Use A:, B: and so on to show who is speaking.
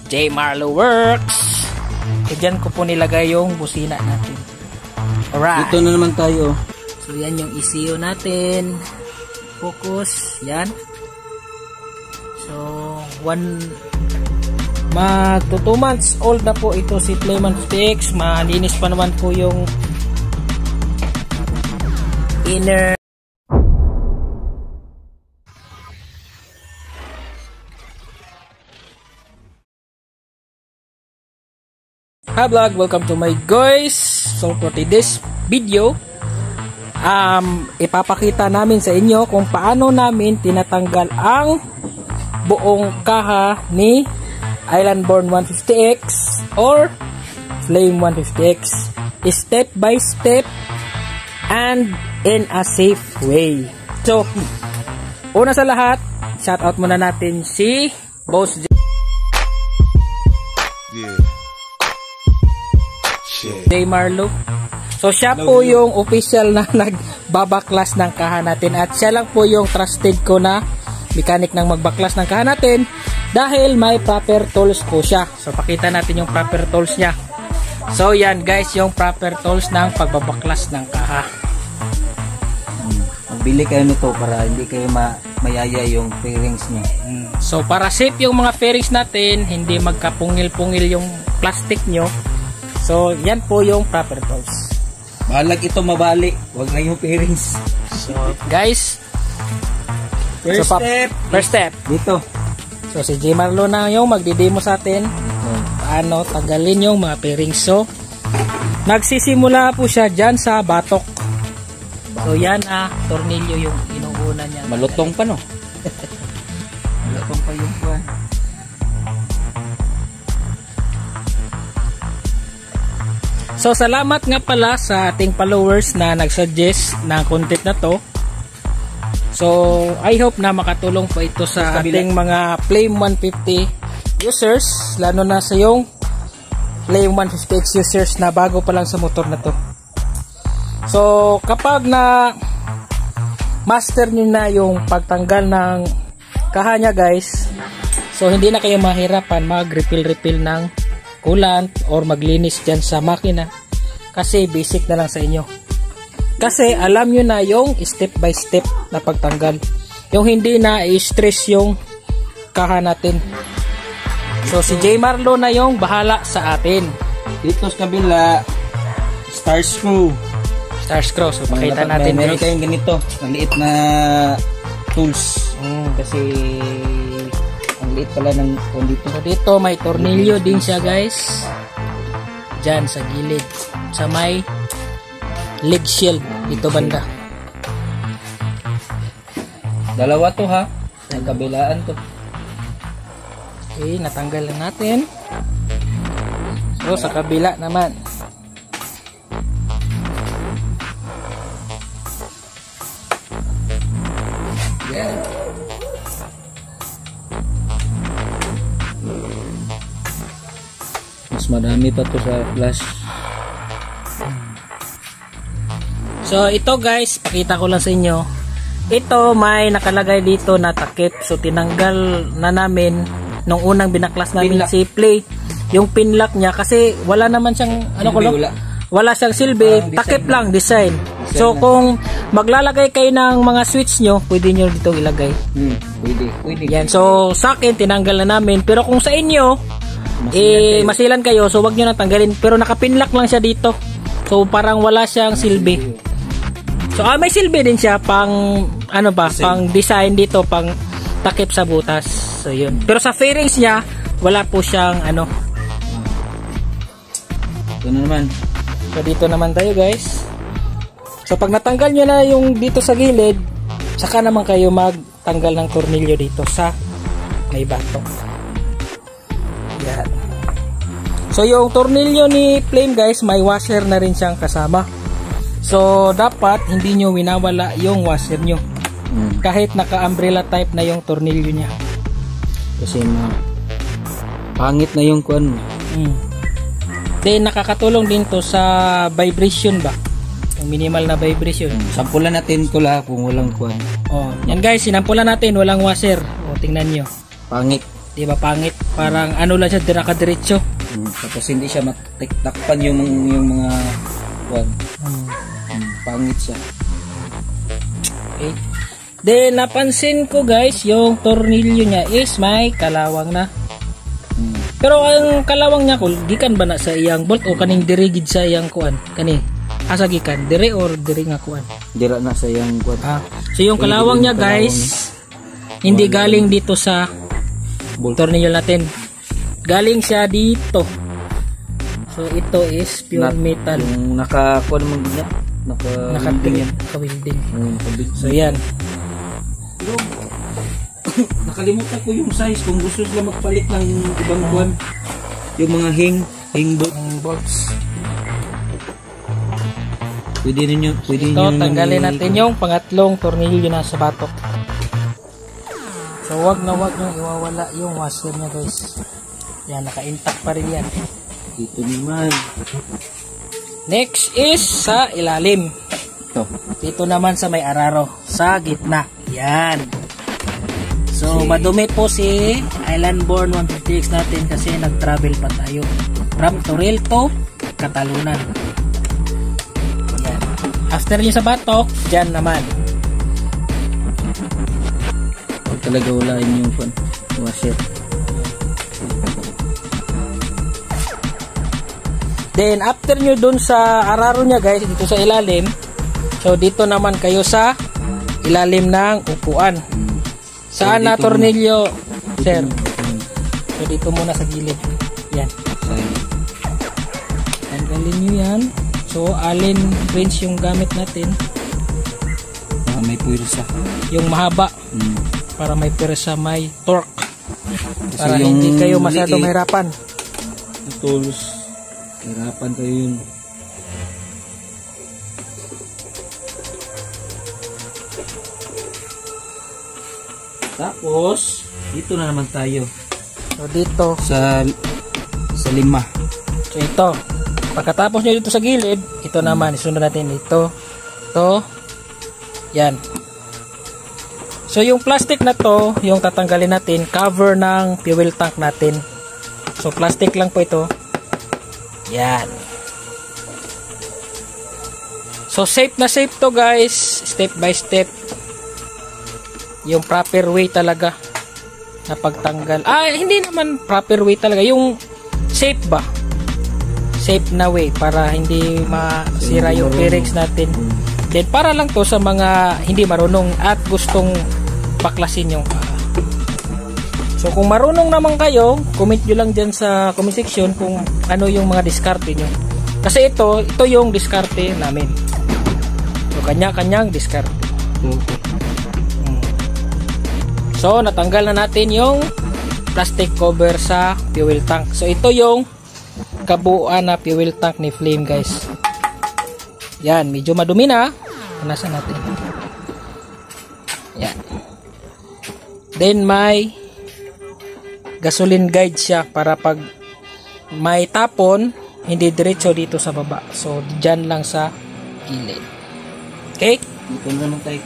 A: J Marlo Works. Diyan ko po nilagay yung busina natin. Alright.
B: Dito na naman tayo.
A: So yan yung ECU natin. Focus. Yan. So 2 months old na po ito si Playman 50X. Malinis pa naman po yung inner. Hi vlog, welcome to my guys. So for today's video, ipapakita namin sa inyo kung paano namin tinatanggal ang buong kaha ni Islandborn 150X or Flame 150X, step by step and in a safe way. So una sa lahat, shout out muna natin si Boss J Marlo. So siya po yung official na nagbabaklas ng kaha natin at siya lang po yung trusted ko na mechanic ng magbaklas ng kaha natin dahil may proper tools po siya. So pakita natin yung proper tools niya. So yan guys, yung proper tools ng pagbabaklas ng kaha.
B: Magbili kayo nito para hindi kayo mayaya yung fairings niya.
A: So para safe yung mga fairings natin, hindi magkapungil-pungil yung plastic nyo. So, yan po yung proper tools.
B: Balag ito mabali. Huwag na yung fairings.
A: So, guys. First step.
B: Dito.
A: So, si J Marlo na yung magdidemo sa atin. Paano tagalin yung mga fairings. So, nagsisimula po siya dyan sa batok. So, yan tornilyo yung inuuna niya.
B: Malutong pa no? Malutong pa yung kuwan.
A: So salamat nga pala sa ating followers na nag-suggest ng content na to. So I hope na makatulong po ito sa ating mga Flame 150 users, lalo na sa yung Flame 150X users na bago pa lang sa motor na to. So kapag na master nyo na yung pagtanggal ng kaha nya guys, so hindi na kayo mahirapan mag-refill ng coolant or maglinis dyan sa makina kasi basic na lang sa inyo. Kasi alam nyo na yung step by step na pagtanggal, yung hindi na i-stress yung kaha natin. So si J Marlo na yung bahala sa atin.
B: Dito sa kabila, star screw.
A: So pakita natin.
B: Meron kayong ganito, maliit na tools. Kasi liit pala ng dito.
A: So dito may tornilyo din siya guys. Diyan sa gilid. Sa may leg shield dito banda.
B: Dalawa to ha. Ang kabilaan to.
A: Okay, natanggal na natin. So sa kabila naman. Yan.
B: Mas madami pa to sa flash.
A: So ito guys, pakita ko lang sa inyo. Ito may nakalagay dito na takip. So tinanggal na namin nung unang binaklas namin si Play yung pinlock niya kasi wala naman siyang wala siyang silbi, takip lang, design. So kung maglalagay kayo ng mga switch nyo, pwede nyo dito ilagay.
B: Pwede.
A: Yan, so sa akin tinanggal na namin, pero kung sa inyo masilan kayo, so wag nyo nang tanggalin, pero nakapinlock lang siya dito. So parang wala siyang silbi. So may silbi din siya pang pang design dito, pang takip sa butas. So yun. Pero sa fairings niya, wala po siyang
B: Ito na naman.
A: So dito naman tayo guys. So pag natanggal nyo na yung dito sa gilid, saka naman kayo magtanggal ng tornilyo dito sa may batok. Yan. So yung tornilyo ni Flame guys, may washer na rin siyang kasama. So dapat hindi nyo winawala yung washer nyo. Kahit naka-umbrella type na yung tornilyo niya.
B: Kasi pangit na yung kuan.
A: Then nakakatulong din to sa vibration ba? Yung minimal na vibration.
B: Sampulan natin ko lang kung walang kuan.
A: Oh, yan guys, sinampulan natin, walang washer. O tingnan niyo.
B: Pangit.
A: Di ba pangit? Parang ano lang siya, diraka-diretso.
B: Tapos hindi siya matakpan yung mga wag. Pangit siya.
A: Okay. Then napansin ko guys, yung tornilyo niya is may kalawang na. Pero ang kalawang niya ko, gikan ba na sa iyang bolt o kaning dirigid sa iyang kuan? Kani asa gikan? Dire or dire nga kuan?
B: Dira na sa iyang kuan.
A: So yung kalawang niya guys, hindi galing dito sa tornilyo natin. Galing siya dito. So ito is pure metal.
B: Yung naka-kuan mo niya.
A: Naka-winding. So yan.
B: Pero nakalimutan ko yung size kung gusto sila magpalit ng ibang kuan. Yung mga hing bolts. Pwede niyo
A: tanggalin natin yung pangatlong tornilyo na sa batok. So wag nyo iwawala yung washer niya guys. Yan, naka-intact pa rin yan.
B: Dito naman.
A: Next is sa ilalim. Dito naman sa may araro. Sa gitna. Yan. So madumi po si Island-born 150X natin kasi nag-travel pa tayo. From Toril to Katalunan. Yan. After nyo sa batok, dyan naman.
B: Huwag talaga walain yung washer.
A: Then after nyo dun sa araro nya guys, dito sa ilalim. So dito naman kayo sa ilalim ng upuan. Saan na tornilyo, sir? So dito muna sa gilid. Yan. Tanggalin nyo yan. So allen wrench yung gamit natin.
B: May pwersa.
A: Yung mahaba. Para may pwersa, may torque. Para hindi kayo masyado mahirapan.
B: Tools. Hirapan kayo yun. Tapos, dito na naman tayo.
A: So dito.
B: Sa lima.
A: So ito. Pagkatapos nyo dito sa gilid, ito naman. Isunod natin ito. Ito. Yan. So yung plastic na to, yung tatanggalin natin, cover ng fuel tank natin. So plastic lang po ito. Yan. So safe na safe to guys, step by step. Yung proper way talaga na pagtanggal. Hindi naman proper way talaga, yung safe ba? Safe na way para hindi masira yung bearings natin. Then para lang to sa mga hindi marunong at gustong baklasin yung So kung marunong naman kayo, comment nyo lang dyan sa comment section kung ano yung mga diskarte nyo. Kasi ito yung diskarte namin. So kanya-kanyang diskarte. So natanggal na natin yung plastic cover sa fuel tank. So ito yung kabuuan na fuel tank ni Flame guys. Yan, medyo madumi na. Punasan natin. Yan. Then may gasoline guide siya para pag may tapon, hindi diretso dito sa baba. So, dyan lang sa gilid. Okay?
B: Dito naman tayo.